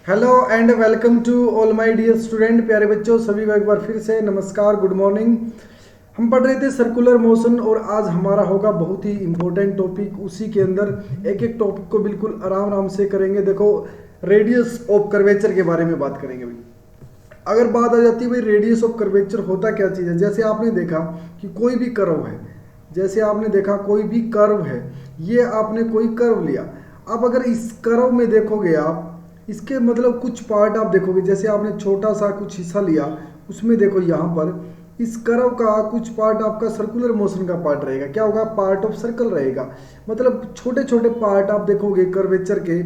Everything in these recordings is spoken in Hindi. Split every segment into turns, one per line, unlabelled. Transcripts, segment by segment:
Hello and welcome to all my dear student. प्यारे बच्चों, सभी को एक बार फिर से नमस्कार, गुड मॉर्निंग। हम पढ़ रहे थे सर्कुलर मोशन और आज हमारा होगा बहुत ही इंपॉर्टेंट टॉपिक। उसी के अंदर एक एक टॉपिक को बिल्कुल आराम आराम से करेंगे। देखो, रेडियस ऑफ कर्वेचर के बारे में बात करेंगे भाई। अगर बात आ जाती है भाई रेडियस ऑफ कर्वेचर होता क्या चीज़ है। जैसे आपने देखा कि कोई भी कर्व है, जैसे आपने देखा कोई भी कर्व है, ये आपने कोई कर्व लिया। अब अगर इस कर्व में देखोगे आप, इसके मतलब कुछ पार्ट आप देखोगे, जैसे आपने छोटा सा कुछ हिस्सा लिया, उसमें देखो यहाँ पर इस कर्व का कुछ पार्ट आपका सर्कुलर मोशन का पार्ट रहेगा। क्या होगा? पार्ट ऑफ सर्कल रहेगा। मतलब छोटे छोटे पार्ट आप देखोगे कर्वेचर के।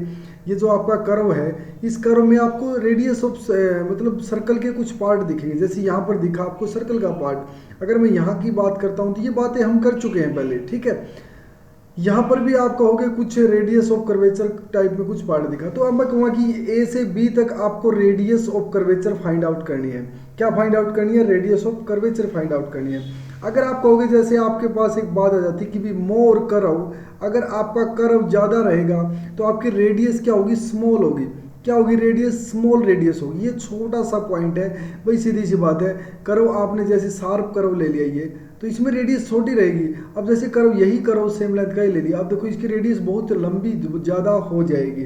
ये जो आपका कर्व है, इस कर्व में आपको रेडियस ऑफ मतलब सर्कल के कुछ पार्ट दिखेंगे। जैसे यहाँ पर दिखा आपको सर्कल का पार्ट। अगर मैं यहाँ की बात करता हूँ तो ये बातें हम कर चुके हैं पहले, ठीक है। यहाँ पर भी आप कहोगे कुछ रेडियस ऑफ कर्वेचर टाइप में कुछ पार्ट दिखा, तो अब मैं कहूँगा कि ए से बी तक आपको radius of curvature find out करनी है। क्या फाइंड आउट करनी है? Radius of curvature find out करनी है। अगर आप कहोगे, जैसे आपके पास एक बात आ जाती है कि भी मोर कर्व, अगर आपका कर्व ज़्यादा रहेगा तो आपकी रेडियस क्या होगी? स्मॉल होगी। क्या होगी? रेडियस स्मॉल रेडियस होगी। ये छोटा सा पॉइंट है भाई, सीधी सी बात है। कर्व आपने जैसे शार्प कर्व ले लिया ये, तो इसमें रेडियस छोटी रहेगी। अब जैसे कर्व, यही कर्व सेम लेंथ का ही ले लिया, अब देखो इसकी रेडियस बहुत लंबी ज़्यादा हो जाएगी।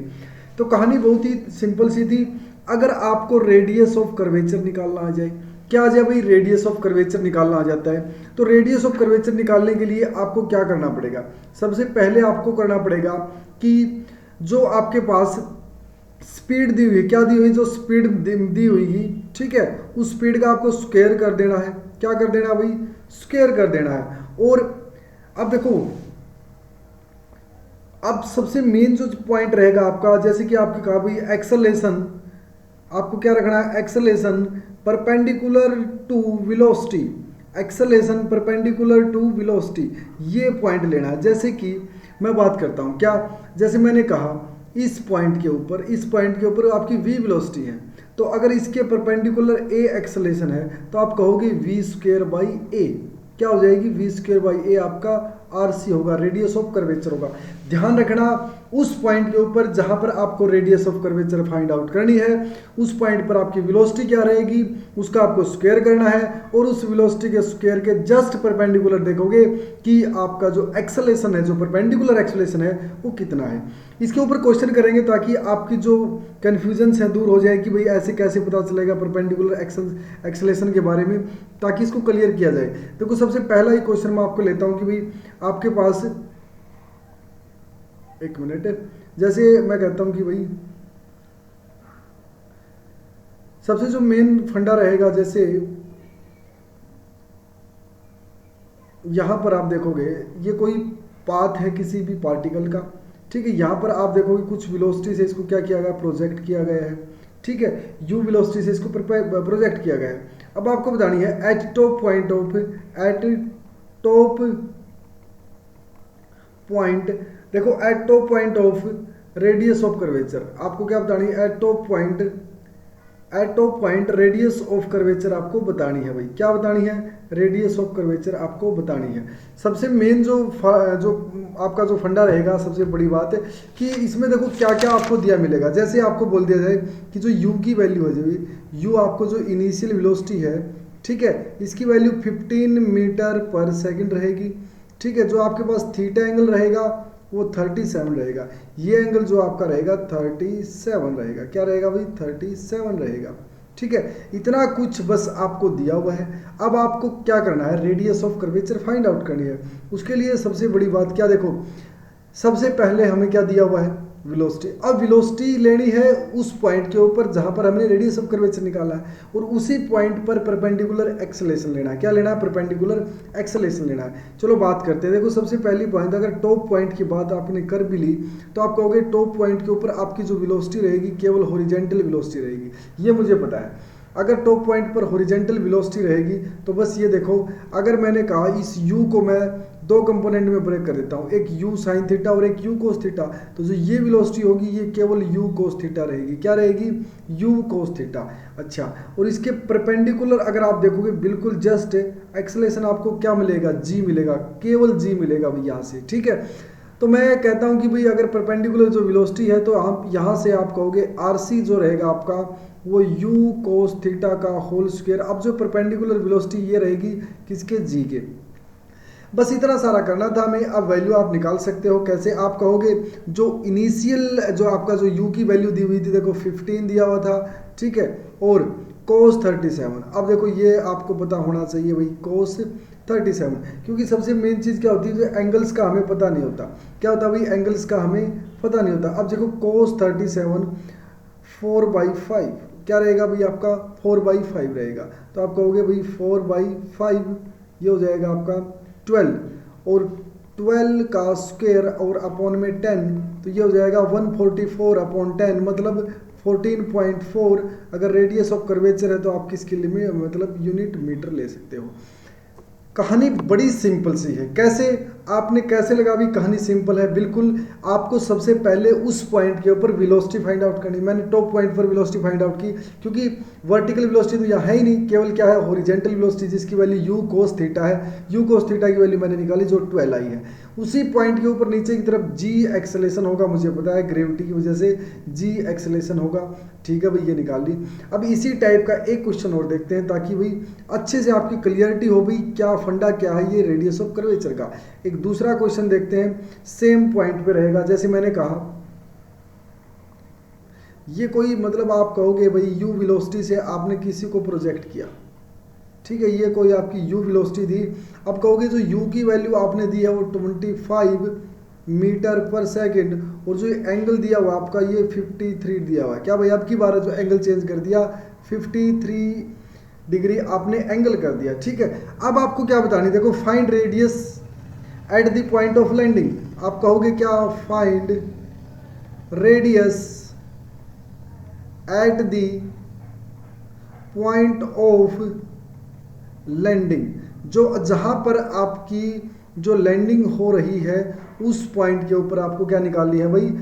तो कहानी बहुत ही सिंपल सी थी। अगर आपको रेडियस ऑफ कर्वेचर निकालना आ जाए, क्या आ जाए भाई? रेडियस ऑफ कर्वेचर निकालना आ जाता है। तो रेडियस ऑफ कर्वेचर निकालने के लिए आपको क्या करना पड़ेगा? सबसे पहले आपको करना पड़ेगा कि जो आपके पास स्पीड दी हुई है, क्या दी हुई? जो स्पीड दी हुई है, ठीक है, उस स्पीड का आपको स्क्वायर कर देना है। क्या कर देना भाई? स्क्वायर कर देना है। और अब देखो, अब सबसे मेन जो पॉइंट रहेगा आपका, जैसे कि आपके कहा भाई एक्सेलेरेशन, आपको क्या रखना है? Acceleration perpendicular to velocity. Acceleration perpendicular to velocity, ये पॉइंट लेना है। जैसे कि मैं बात करता हूँ, क्या, जैसे मैंने कहा इस पॉइंट के ऊपर, इस पॉइंट के ऊपर आपकी v वेलोसिटी है, तो अगर इसके परपेंडिकुलर a एक्सेलेरेशन है तो आप कहोगे v स्क्वायर बाई a। क्या हो जाएगी? v स्क्वायर बाई a आपका RC होगा, रेडियस ऑफ कर्वेचर होगा। ध्यान रखना, उस पॉइंट के ऊपर जहां पर आपको radius of curvature find out करनी है, उस पॉइंट पर आपकी वेलोसिटी क्या रहेगी, उसका आपको स्क्वायर करना है। और उस वेलोसिटी के स्क्वायर के जस्ट परपेंडिकुलर देखोगे कि आपका जो एक्सेलेरेशन है, जो परपेंडिकुलर एक्सेलेरेशन है, वो कितना है। इसके ऊपर क्वेश्चन करेंगे ताकि आपकी जो कन्फ्यूजन है दूर हो जाए कि भाई ऐसे कैसे पता चलेगा परपेंडिकुलर एक्सेलेरेशन के बारे में, ताकि इसको क्लियर किया जाए। देखो, सबसे पहला ही क्वेश्चन मैं आपको लेता हूं कि भाई आपके पास, एक मिनट, जैसे मैं कहता हूं कि भाई सबसे जो मेन फंडा रहेगा, जैसे यहां पर आप देखोगे ये कोई पाथ है किसी भी पार्टिकल का, ठीक है। यहाँ पर आप देखोगे कुछ वेलोसिटी से इसको क्या किया गया? प्रोजेक्ट किया गया है, ठीक है। u वेलोसिटी से इसको प्रोजेक्ट किया गया है। अब आपको बतानी है at top point of, at top point, देखो at top point of radius of curvature, आपको क्या बतानी है? At top point, at top point radius of curvature आपको बतानी है भाई। क्या बतानी है? रेडियस ऑफ कर्वेचर आपको बतानी है। सबसे मेन जो आपका जो फंडा रहेगा, सबसे बड़ी बात है कि इसमें देखो क्या क्या आपको दिया मिलेगा। जैसे आपको बोल दिया जाए कि जो u की वैल्यू है, जो u आपको जो इनिशियल वेलोसिटी है, ठीक है, इसकी वैल्यू 15 मीटर पर सेकंड रहेगी, ठीक है। जो आपके पास थीटा एंगल रहेगा वो 37 रहेगा। ये एंगल जो आपका रहेगा 37 रहेगा। क्या रहेगा भाई? 37 रहेगा, ठीक है। इतना कुछ बस आपको दिया हुआ है। अब आपको क्या करना है? Radius of curvature find out करनी है। उसके लिए सबसे बड़ी बात क्या, देखो सबसे पहले हमें क्या दिया हुआ है? वेलोसिटी। अब वेलोसिटी लेनी है उस पॉइंट के ऊपर जहां पर हमने रेडियस ऑफ कर्वेचर निकाला है, और उसी पॉइंट पर परपेंडिकुलर एक्सेलेरेशन लेना है। क्या लेना है? परपेंडिकुलर एक्सेलेरेशन लेना है। चलो बात करते हैं। देखो, सबसे पहली पॉइंट, अगर टॉप पॉइंट की बात आपने कर भी ली तो आप कहोगे टॉप पॉइंट के ऊपर आपकी जो वेलोसिटी रहेगी केवल हॉरिजॉन्टल वेलोसिटी रहेगी, ये मुझे पता है। अगर टॉप पॉइंट पर हॉरिजॉन्टल वेलोसिटी रहेगी तो बस ये देखो, अगर मैंने कहा इस u को मैं दो कंपोनेंट में ब्रेक कर देता हूँ, एक u साइन थीटा और एक u कोस थीटा, तो जो ये वेलोसिटी होगी ये केवल u कोस थीटा रहेगी। क्या रहेगी? u cos theta. अच्छा, और इसके परपेंडिकुलर अगर आप देखोगे बिल्कुल जस्ट एक्सेलेरेशन आपको क्या मिलेगा? g मिलेगा, केवल g मिलेगा भाई यहाँ से, ठीक है। तो मैं कहता हूँ कि भाई अगर परपेंडिकुलर जो वेलोसिटी है तो आप यहाँ से आप कहोगे RC जो रहेगा आपका वो u cos थीटा का होल स्क्वायर। अब जो परपेंडिकुलर वेलोसिटी ये रहेगी किसके, g के। बस इतना सारा करना था हमें। अब वैल्यू आप निकाल सकते हो कैसे, आप कहोगे जो इनिशियल जो आपका जो u की वैल्यू दी हुई थी, देखो 15 दिया हुआ था, ठीक है, और cos 37। अब देखो ये आपको पता होना चाहिए भाई cos 37, क्योंकि सबसे मेन चीज़ क्या होती है, जो एंगल्स का हमें पता नहीं होता। क्या होता है भाई, एंगल्स का हमें पता नहीं होता। अब देखो cos 37 4/5 क्या रहेगा भाई आपका 4/5 रहेगा। तो आप कहोगे भाई 4/5 ये हो जाएगा आपका 12, और 12 का स्क्वायर और अपॉन में 10, तो ये हो जाएगा 144/10, मतलब 14.4। अगर रेडियस ऑफ कर्वेचर है तो आप किसके लिए मतलब यूनिट मीटर ले सकते हो। कहानी बड़ी सिंपल सी है। कैसे आपने कैसे लगा भी, कहानी सिंपल है बिल्कुल। आपको सबसे पहले उस पॉइंट के ऊपर वेलोसिटी फाइंड आउट करनी। मैंने टॉप पॉइंट पर वेलोसिटी फाइंड आउट की, क्योंकि वर्टिकल वेलोसिटी तो यहाँ है ही नहीं, केवल क्या है हॉरिजॉन्टल वेलोसिटी, जिसकी वैल्यू u cos थीटा है। u cos थीटा की वैल्यू मैंने निकाली जो 12 आई है। उसी पॉइंट के ऊपर नीचे की तरफ g एक्सेलेरेशन होगा, मुझे पता है ग्रेविटी की वजह से g एक्सेलेरेशन होगा, ठीक है भाई, ये निकाल ली। अब इसी टाइप का एक क्वेश्चन और देखते हैं, ताकि भाई अच्छे से आपकी क्लियरिटी हो भाई क्या फंडा क्या है ये रेडियस ऑफ कर्वेचर का। एक दूसरा क्वेश्चन देखते हैं, सेम पॉइंट पे रहेगा। जैसे मैंने कहा ये कोई मतलब आप कहोगे भाई u वेलोसिटी से आपने किसी को प्रोजेक्ट किया, ठीक है, ये कोई आपकी u वेलोसिटी थी। अब कहोगे जो u की वैल्यू आपने दी है वो 25 मीटर पर सेकंड, और जो एंगल दिया हुआ आपका ये 53 दिया हुआ है। क्या भाई आपकी बार जो एंगल चेंज कर दिया, 53 डिग्री आपने एंगल कर दिया, ठीक है। अब आपको क्या बतानी, देखो find radius at the point of landing. आप कहोगे क्या, find radius at the point of landing, जो जहां पर आपकी जो लैंडिंग हो रही है उस पॉइंट के ऊपर आपको क्या निकालनी है भाई,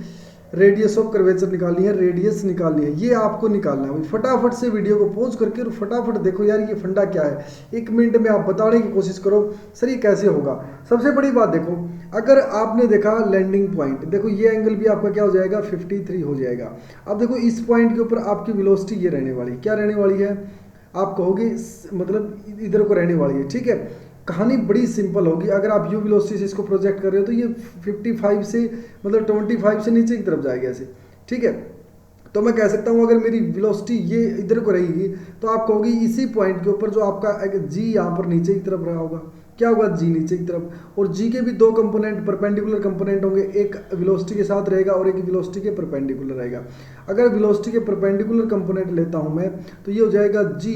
रेडियस ऑफ कर्वेचर निकालनी है, रेडियस निकालनी है, ये आपको निकालना है भाई। फटाफट से वीडियो को पॉज करके और फटाफट देखो यार ये फंडा क्या है। 1 मिनट में आप बताने की कोशिश करो सर ये कैसे होगा। सबसे बड़ी बात देखो, अगर आपने देखा लैंडिंग पॉइंट, देखो ये एंगल भी आपका क्या हो जाएगा 53 हो जाएगा। अब देखो इस पॉइंट के ऊपर आपकी वेलोसिटी ये रहने वाली, क्या रहने वाली है, आप कहोगे मतलब इधर को रहने वाली है, ठीक है। कहानी बड़ी सिंपल होगी। अगर आप u वेलोसिटी से इसको प्रोजेक्ट कर रहे हो तो ये 55 से मतलब 25 से नीचे की तरफ जाएगा ऐसे, ठीक है। तो मैं कह सकता हूँ अगर मेरी वेलोसिटी ये इधर को रहेगी तो आप कहोगे इसी पॉइंट के ऊपर जो आपका g यहाँ पर नीचे की तरफ रहा होगा, क्या होगा g नीचे की तरफ, और g के भी 2 कंपोनेंट परपेंडिकुलर कंपोनेंट होंगे, एक वेलोसिटी के साथ रहेगा और एक वेलोसिटी के परपेंडिकुलर रहेगा। अगर वेलोसिटी के परपेंडिकुलर कंपोनेंट लेता हूँ मैं तो ये हो जाएगा g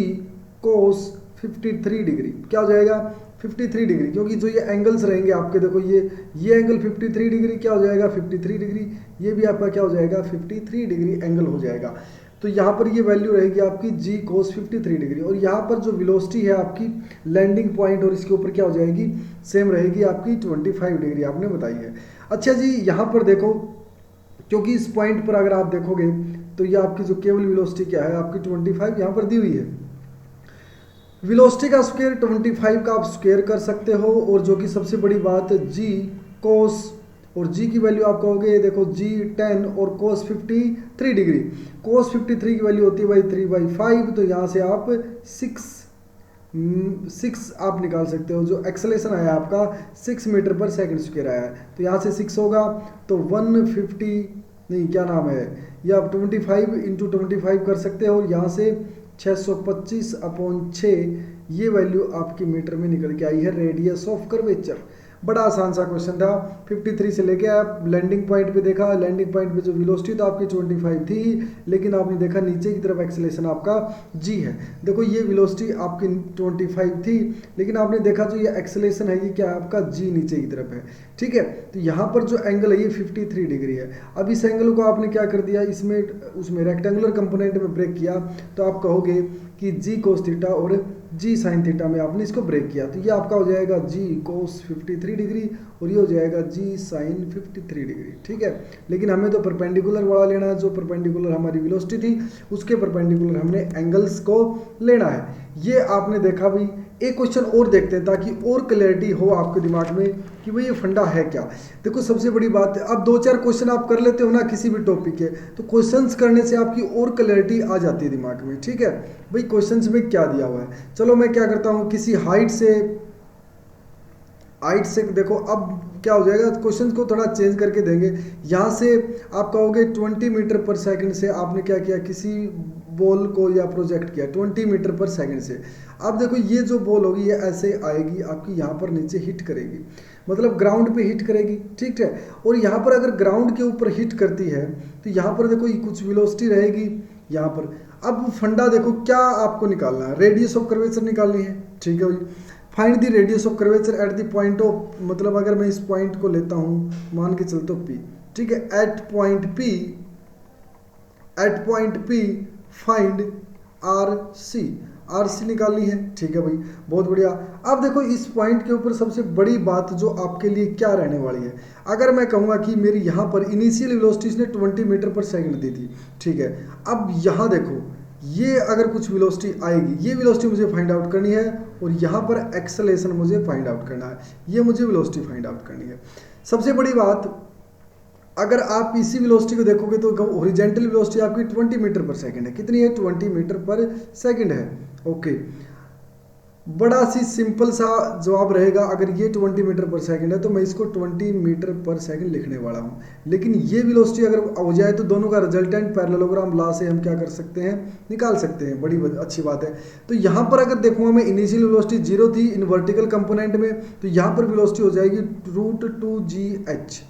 cos 53 डिग्री, क्या हो जाएगा 53 डिग्री, क्योंकि जो ये एंगल्स रहेंगे आपके, देखो ये एंगल 53 डिग्री क्या हो जाएगा 53 डिग्री, ये भी आपका क्या हो जाएगा 53 डिग्री एंगल हो जाएगा। तो यहाँ पर ये वैल्यू रहेगी आपकी g cos 53 डिग्री, और यहाँ पर जो वेलोसिटी है आपकी लैंडिंग पॉइंट और इसके ऊपर क्या हो जाएगी सेम रहेगी आपकी 25 डिग्री आपने बताई है। अच्छा जी यहाँ पर देखो, क्योंकि इस पॉइंट पर अगर आप देखोगे तो ये आपकी जो केवल वेलोसिटी क्या है आपकी 25 यहाँ पर दी हुई है। वेलोसिटी का स्क्वायर 25 का आप स्क्वायर कर सकते हो, और जो कि सबसे बड़ी बात g cos, और g की वैल्यू आप कहोगे देखो g 10 और cos 53 डिग्री, cos 53 की वैल्यू होती है भाई 3/5, तो यहाँ से आप 6 आप निकाल सकते हो। जो एक्सेलेरेशन आया आपका 6 मीटर पर सेकंड स्क्वायर आया है, तो यहाँ से 6 होगा तो 150 नहीं क्या नाम है, या आप 25 इंटू 25 कर सकते हो, यहाँ से 625/6 ये वैल्यू आपकी मीटर में निकल के आई है रेडियस ऑफ कर्वेचर। बड़ा आसान सा क्वेश्चन था। 53 से लेके आप लैंडिंग पॉइंट पे देखा, लैंडिंग पॉइंट पे जो वेलोसिटी तो आपकी 25 थी, लेकिन आपने देखा नीचे की तरफ एक्सेलेरेशन आपका g है। देखो ये वेलोसिटी आपकी 25 थी, लेकिन आपने देखा जो ये एक्सेलेरेशन है ये क्या है आपका g नीचे की तरफ है, ठीक है। तो यहाँ पर जो एंगल है ये 53 डिग्री है। अब इस एंगल को आपने क्या कर दिया, इसमें उसमें रेक्टेंगुलर कंपोनेंट में ब्रेक किया, तो आप कहोगे कि g cos थीटा और g sin थीटा में आपने इसको ब्रेक किया, तो ये आपका हो जाएगा g cos 53 डिग्री और ये हो जाएगा g sin 53 डिग्री, ठीक है। लेकिन हमें तो परपेंडिकुलर वाला लेना है, जो परपेंडिकुलर हमारी वेलोसिटी थी उसके परपेंडिकुलर हमने एंगल्स को लेना है। ये आपने देखा भाई। एक क्वेश्चन और देखते हैं ताकि और क्लैरिटी हो आपके दिमाग में कि भाई ये फंडा है क्या। देखो सबसे बड़ी बात है, अब 2-4 क्वेश्चन आप कर लेते हो ना किसी भी टॉपिक के, तो क्वेश्चंस करने से आपकी और क्लैरिटी आ जाती है दिमाग में। ठीक है भाई, क्वेश्चंस में क्या दिया हुआ है। चलो मैं क्या करता हूँ, किसी हाइट से देखो अब क्या हो जाएगा, क्वेश्चन को थोड़ा चेंज करके देंगे। यहाँ से आप कहोगे 20 मीटर पर सेकंड से आपने क्या किया, किसी बॉल को या प्रोजेक्ट किया 20 मीटर पर सेकंड से। अब देखो ये जो बॉल होगी ये ऐसे आएगी आपकी यहाँ पर नीचे हिट करेगी, मतलब ग्राउंड पे हिट करेगी। ठीक है, और यहाँ पर अगर ग्राउंड के ऊपर हिट करती है तो यहाँ पर देखो कुछ वेलोसिटी रहेगी यहाँ पर। अब फंडा देखो क्या आपको निकालना है, रेडियस ऑफ कर्वेचर निकालनी है। ठीक है भाई, find the radius of curvature at the point of, मतलब अगर मैं इस पॉइंट को लेता हूँ मान के चलता हूँ P। ठीक है, at point P find R C निकालनी है। ठीक है भाई, बहुत बढ़िया। अब देखो इस पॉइंट के ऊपर सबसे बड़ी बात जो आपके लिए क्या रहने वाली है, अगर मैं कहूँगा कि मेरी यहाँ पर इनिशियल वेलोसिटी इसने 20 मीटर पर सेकंड दी थी। ठीक है, अब यहाँ देखो ये अगर कुछ वेलोसिटी आएगी, ये वेलोसिटी मुझे फाइंड आउट करनी है, और यहाँ पर एक्सेलेरेशन मुझे फाइंड आउट करना है, ये मुझे वेलोसिटी फाइंड आउट करनी है। सबसे बड़ी बात, अगर आप इसी वेलोसिटी को देखोगे तो हॉरिजॉन्टल वेलोसिटी आपकी 20 मीटर पर सेकंड है। कितनी है, 20 मीटर पर सेकंड है। ओके, बड़ा सी सिंपल सा जवाब रहेगा। अगर ये 20 मीटर पर सेकंड है तो मैं इसको 20 मीटर पर सेकंड लिखने वाला हूँ, लेकिन ये वेलोसिटी अगर हो जाए तो दोनों का रिजल्टेंट पैरेललोग्राम लॉ से हम क्या कर सकते हैं, निकाल सकते हैं। बड़ी अच्छी बात है। तो यहाँ पर अगर देखूँगा मैं इनिशियल वेलोसिटी 0 थी इन वर्टिकल कंपोनेंट में, तो यहाँ पर वेलोसिटी हो जाएगी √2gh।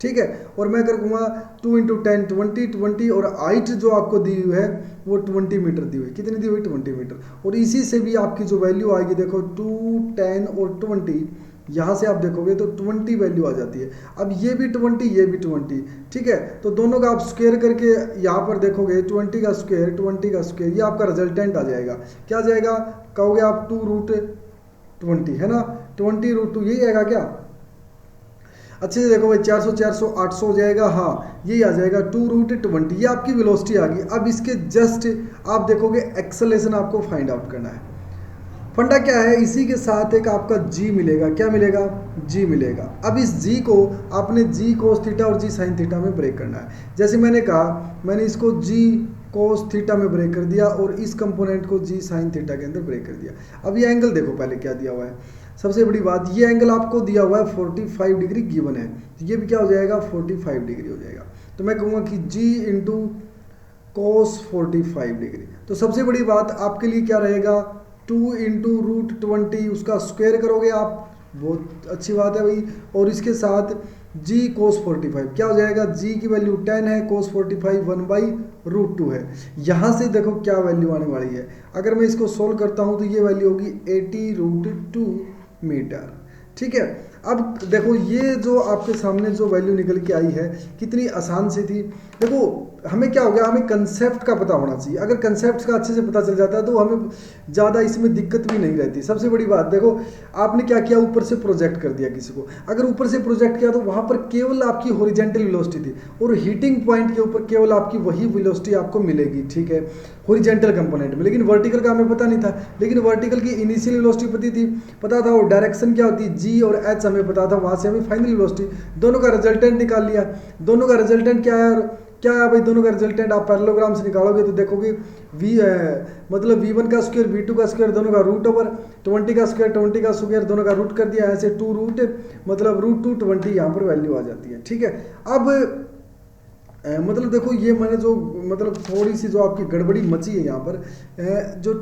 ठीक है, और मैं अगर कहूँगा 2 × 10 20 और हाइट जो आपको दी हुई है वो 20 मीटर दी हुई। कितनी दी हुई, 20 मीटर। और इसी से भी आपकी जो वैल्यू आएगी देखो 2, 10 और 20, यहाँ से आप देखोगे तो 20 वैल्यू आ जाती है। अब ये भी 20, ये भी 20। ठीक है, तो दोनों का आप स्क्वायर करके यहाँ पर देखोगे 20 का स्क्वायर, ये आपका रिजल्टेंट आ जाएगा। क्या आ जाएगा, कहोगे आप 2√20 है ना, 20√2 यही आएगा क्या। अच्छे से देखो भाई, 400 400 800 हो जाएगा। हाँ, यही आ जाएगा 2√20, ये आपकी वेलोसिटी आ गई। अब इसके जस्ट आप देखोगे एक्सेलेरेशन आपको फाइंड आउट करना है। फंडा क्या है, इसी के साथ एक आपका g मिलेगा। क्या मिलेगा, g मिलेगा। अब इस g को आपने g cos थीटा और g sin थीटा में ब्रेक करना है। जैसे मैंने कहा, मैंने इसको g cos थीटा में ब्रेक कर दिया और इस कंपोनेंट को g sin थीटा के अंदर ब्रेक कर दिया। अब ये एंगल देखो पहले क्या दिया हुआ है। सबसे बड़ी बात, ये एंगल आपको दिया हुआ है 45 डिग्री गिवन है, तो ये भी क्या हो जाएगा, 45 डिग्री हो जाएगा। तो मैं कहूँगा कि g × cos 45 डिग्री। तो सबसे बड़ी बात आपके लिए क्या रहेगा, 2 × √20 उसका स्क्वायर करोगे आप, बहुत अच्छी बात है भाई। और इसके साथ g cos 45 क्या हो जाएगा, g की वैल्यू 10 है, cos 45 1/√2 है। यहाँ से देखो क्या वैल्यू आने वाली है। अगर मैं इसको सोल्व करता हूँ तो ये वैल्यू होगी 80√2 मीटर। ठीक है, अब देखो ये जो आपके सामने जो वैल्यू निकल के आई है कितनी आसान सी थी। देखो हमें क्या हो गया, हमें कंसेप्ट का पता होना चाहिए। अगर कंसेप्ट का अच्छे से पता चल जाता है तो हमें ज़्यादा इसमें दिक्कत भी नहीं रहती। सबसे बड़ी बात देखो, आपने क्या किया, ऊपर से प्रोजेक्ट कर दिया किसी को। अगर ऊपर से प्रोजेक्ट किया तो वहाँ पर केवल आपकी हॉरिजॉन्टल वेलोसिटी थी और हीटिंग पॉइंट के ऊपर केवल आपकी वही वेलोसिटी आपको मिलेगी। ठीक है, हॉरिजॉन्टल कंपोनेंट में। लेकिन वर्टिकल का हमें पता नहीं था, लेकिन वर्टिकल की इनिशियल वेलोसिटी पता था, और डायरेक्शन क्या होती है g और h हमें पता था, वहाँ से हमें फाइनल वेलोसिटी, दोनों का रिजल्टेंट निकाल लिया। दोनों का रिजल्टेंट क्या है भाई, दोनों का रिजल्टेंट आप पैरेललोग्राम से निकालोगे तो देखोगे मतलब v1 का स्क्वायर v2 का स्क्वायर दोनों का √20 का स्क्वायर 20 का स्क्वायर दोनों का रूट कर दिया, ऐसे 2 मतलब √220 यहाँ पर वैल्यू आ जाती है। ठीक है, अब मतलब देखो ये मैंने जो मतलब थोड़ी सी जो आपकी गड़बड़ी मची है यहाँ पर, जो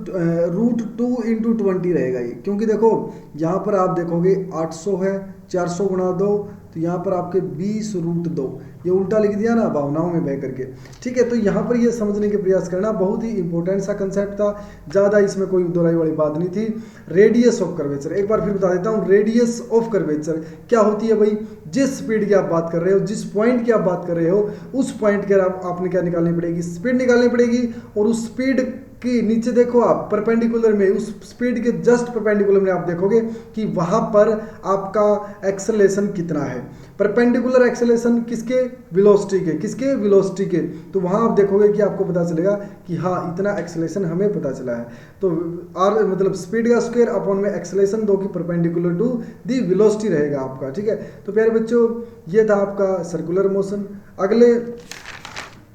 √2 × 20 रहेगा ये, क्योंकि देखो यहाँ पर आप देखोगे 800 है, 400 × 2 तो यहाँ पर आपके 20√2, ये उल्टा लिख दिया ना भावनाओं में बह करके। ठीक है, तो यहाँ पर ये समझने के प्रयास करना, बहुत ही इंपॉर्टेंट सा कंसेप्ट था, ज़्यादा इसमें कोई दोहराई वाली बात नहीं थी। रेडियस ऑफ कर्वेचर एक बार फिर बता देता हूँ। रेडियस ऑफ कर्वेचर क्या होती है भाई, जिस स्पीड की आप बात कर रहे हो, जिस पॉइंट की आप बात कर रहे हो, उस पॉइंट के आपने क्या निकालनी पड़ेगी, स्पीड निकालनी पड़ेगी, और उस स्पीड कि नीचे देखो आप परपेंडिकुलर में, उस स्पीड के जस्ट परपेंडिकुलर में आप देखोगे कि वहां पर आपका एक्सेलरेशन कितना है। परपेंडिकुलर एक्सेलरेशन किसके? वेलोसिटी के। किसके? वेलोसिटी के। तो वहां आप देखोगे कि आपको पता चलेगा कि हाँ इतना एक्सेलरेशन हमें पता चला है। तो आर मतलब स्पीड का स्क्वायर अपॉन में एक्सेलरेशन दो की परपेंडिकुलर टू दी वेलोसिटी रहेगा आपका। ठीक है, तो प्यारे बच्चों ये था आपका सर्कुलर मोशन। अगले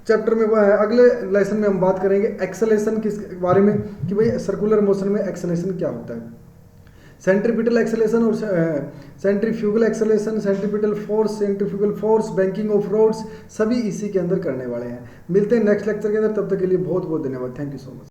चैप्टर में अगले लेसन में हम बात करेंगे एक्सेलरेशन किस बारे में, कि भाई सर्कुलर मोशन में एक्सेलरेशन क्या होता है। सेंट्रीपिटल एक्सेलरेशन और centrifugal acceleration, centrifugal force, banking of roads, सभी इसी के अंदर करने वाले हैं। मिलते हैं नेक्स्ट लेक्चर के अंदर, तब तक के लिए बहुत बहुत धन्यवाद। Thank you so much.